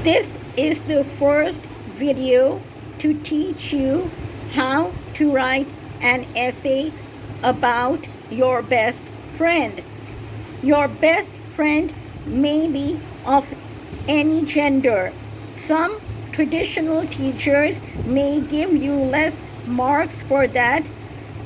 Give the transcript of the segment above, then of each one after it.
This is the first video to teach you how to write an essay about your best friend. Your best friend may be of any gender. Some traditional teachers may give you less marks for that.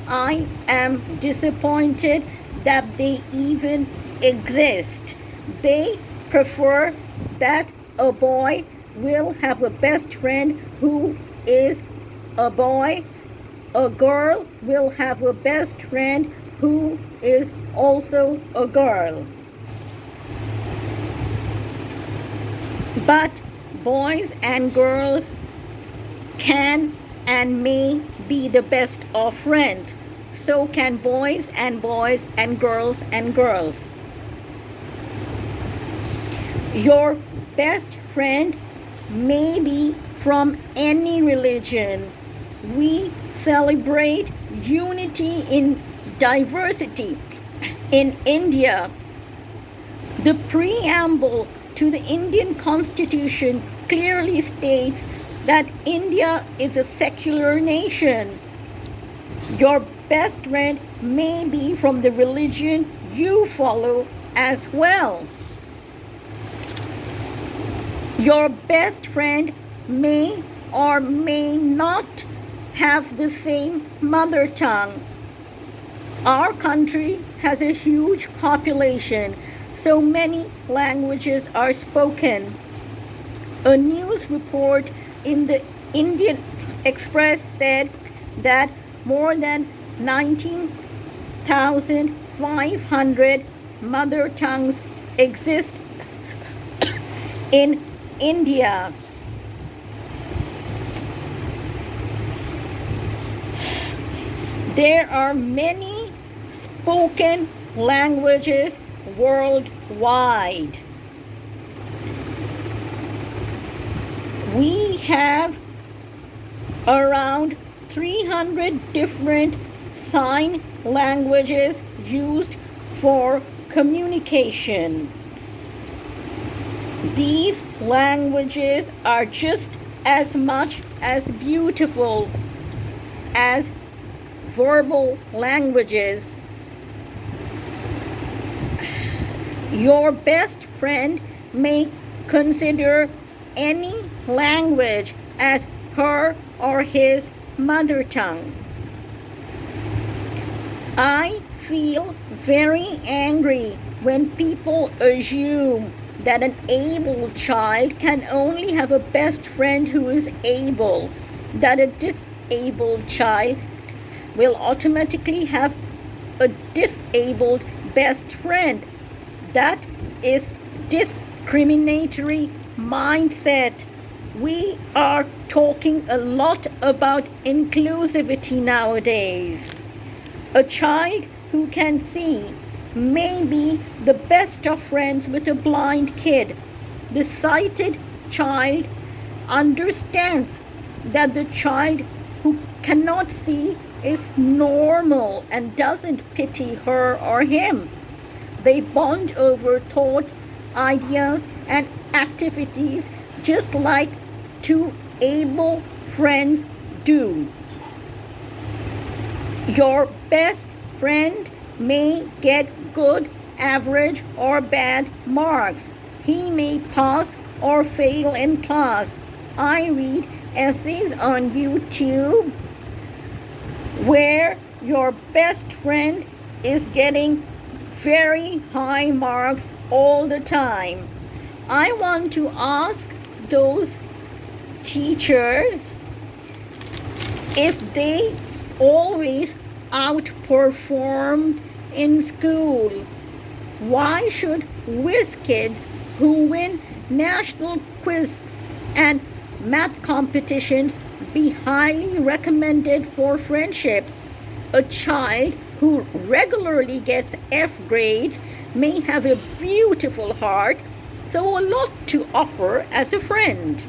I am disappointed that they even exist. They prefer that a boy will have a best friend who is a boy. A girl will have a best friend who is also a girl. But boys and girls can and may be the best of friends. So can boys and girls and girls. Your best friend may be from any religion. We celebrate unity in diversity. In India, the preamble to the Indian Constitution clearly states that India is a secular nation. Your best friend may be from the religion you follow as well. Your best friend may or may not have the same mother tongue. Our country has a huge population, so many languages are spoken. A news report in the Indian Express said that more than 19,500 mother tongues exist in India. There are many spoken languages worldwide. We have around 300 different sign languages used for communication. These languages are just as much as beautiful as verbal languages. Your best friend may consider any language as her or his mother tongue. I feel very angry when people assume that an able child can only have a best friend who is able, that a disabled child will automatically have a disabled best friend. That is discriminatory mindset. We are talking a lot about inclusivity nowadays. A child who can see may be the best of friends with a blind kid. The sighted child understands that the child who cannot see is normal and doesn't pity her or him. They bond over thoughts, ideas, and activities just like two able friends do. Your best friend may get good, average, or bad marks. He may pass or fail in class. I read essays on YouTube where your best friend is getting very high marks all the time. I want to ask those teachers if they always outperformed in school. Why should whiz kids who win national quiz and math competitions be highly recommended for friendship? A child who regularly gets F grades may have a beautiful heart, so a lot to offer as a friend.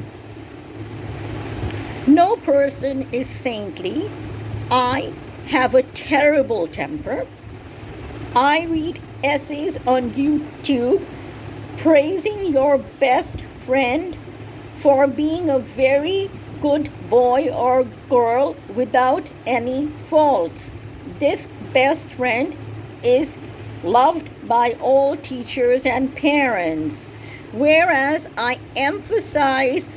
No person is saintly. I have a terrible temper. I read essays on YouTube praising your best friend for being a very good boy or girl without any faults. This best friend is loved by all teachers and parents. Whereas I emphasize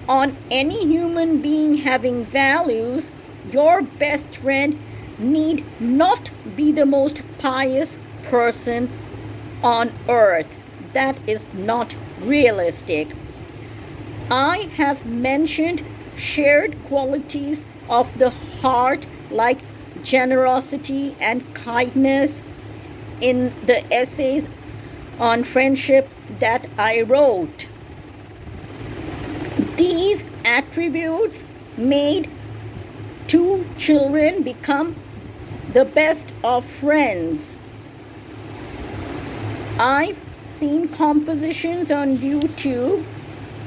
on any human being having values, your best friend need not be the most pious person on earth. That is not realistic. I have mentioned shared qualities of the heart like generosity and kindness in the essays on friendship that I wrote. These attributes made two children become the best of friends. I've seen compositions on YouTube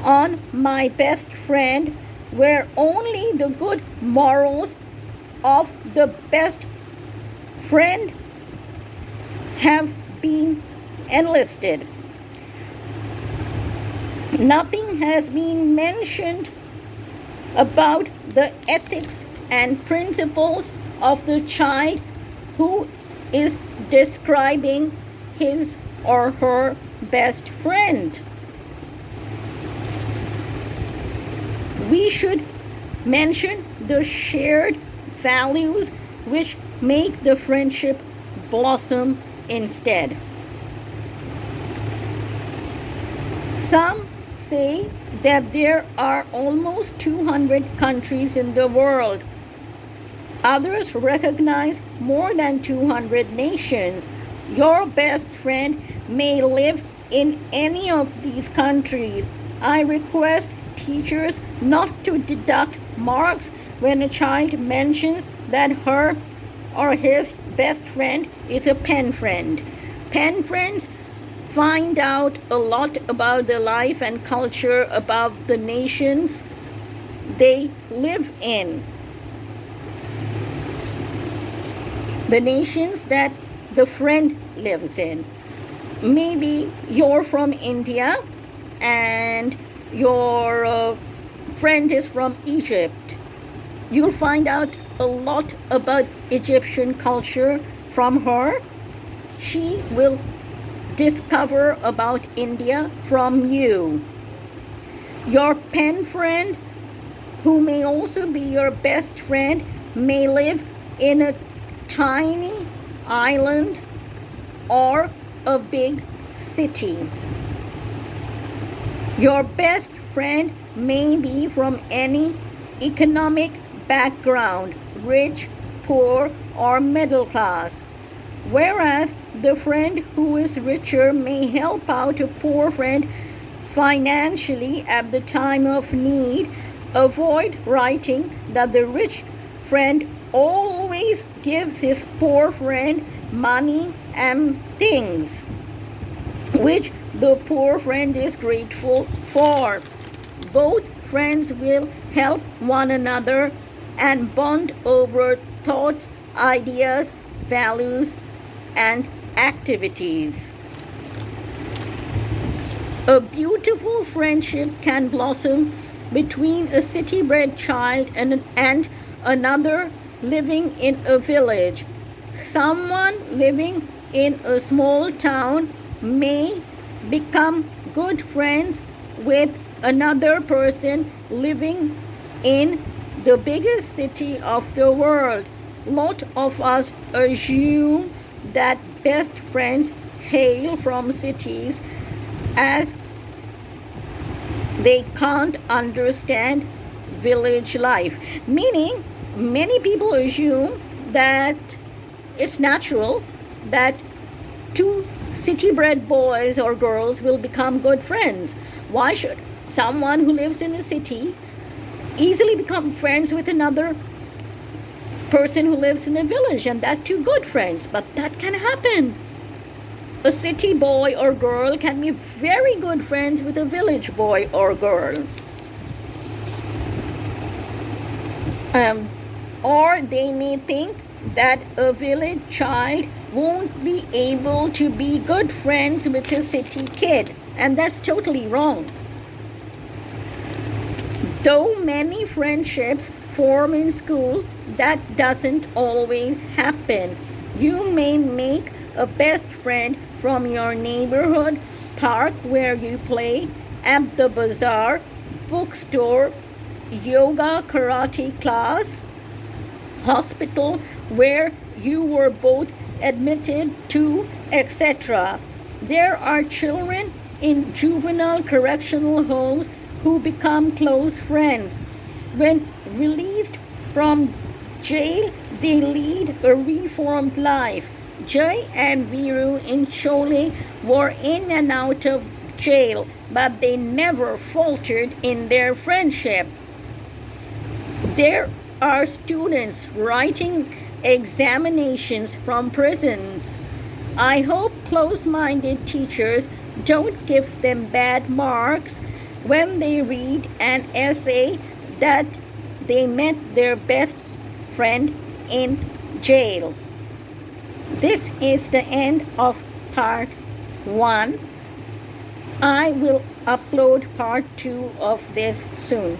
on my best friend where only the good morals of the best friend have been enlisted. Nothing has been mentioned about the ethics and principles of the child who is describing his or her best friend. We should mention the shared values which make the friendship blossom instead. Some say that there are almost 200 countries in the world. Others recognize more than 200 nations. Your best friend may live in any of these countries. I request teachers not to deduct marks when a child mentions that her or his best friend is a pen friend. Pen friends find out a lot about the life and culture about the nations they live in. The nations that the friend lives in. Maybe you're from India and your friend is from Egypt. You'll find out a lot about Egyptian culture from her. She will discover about India from you. Your pen friend, who may also be your best friend, may live in a tiny island or a big city. Your best friend may be from any economic background, rich, poor, or middle class. Whereas the friend who is richer may help out a poor friend financially at the time of need. Avoid writing that the rich friend always gives his poor friend money and things, which the poor friend is grateful for. Both friends will help one another and bond over thoughts, ideas, values, and activities. A beautiful friendship can blossom between a city-bred child and another living in a village. Someone living in a small town may become good friends with another person living in the biggest city of the world. Lot of us assume that best friends hail from cities as they can't understand village life. Meaning, many people assume that it's natural that two city-bred boys or girls will become good friends. Why should someone who lives in a city easily become friends with another person who lives in a village, and that too good friends? But that can happen. A city boy or girl can be very good friends with a village boy or girl. Or they may think that a village child won't be able to be good friends with a city kid, and that's totally wrong. Though many friendships form in school, that doesn't always happen. You may make a best friend from your neighborhood park where you play, at the bazaar, bookstore, yoga karate class, hospital where you were both admitted to, etc. There are children in juvenile correctional homes who become close friends. When released from jail, they lead a reformed life. Jay and Viru in Chole were in and out of jail, but they never faltered in their friendship. There are students writing examinations from prisons. I hope close minded teachers don't give them bad marks when they read an essay that they met their best friend in jail. This is the end of part 1. I will upload part 2 of this soon.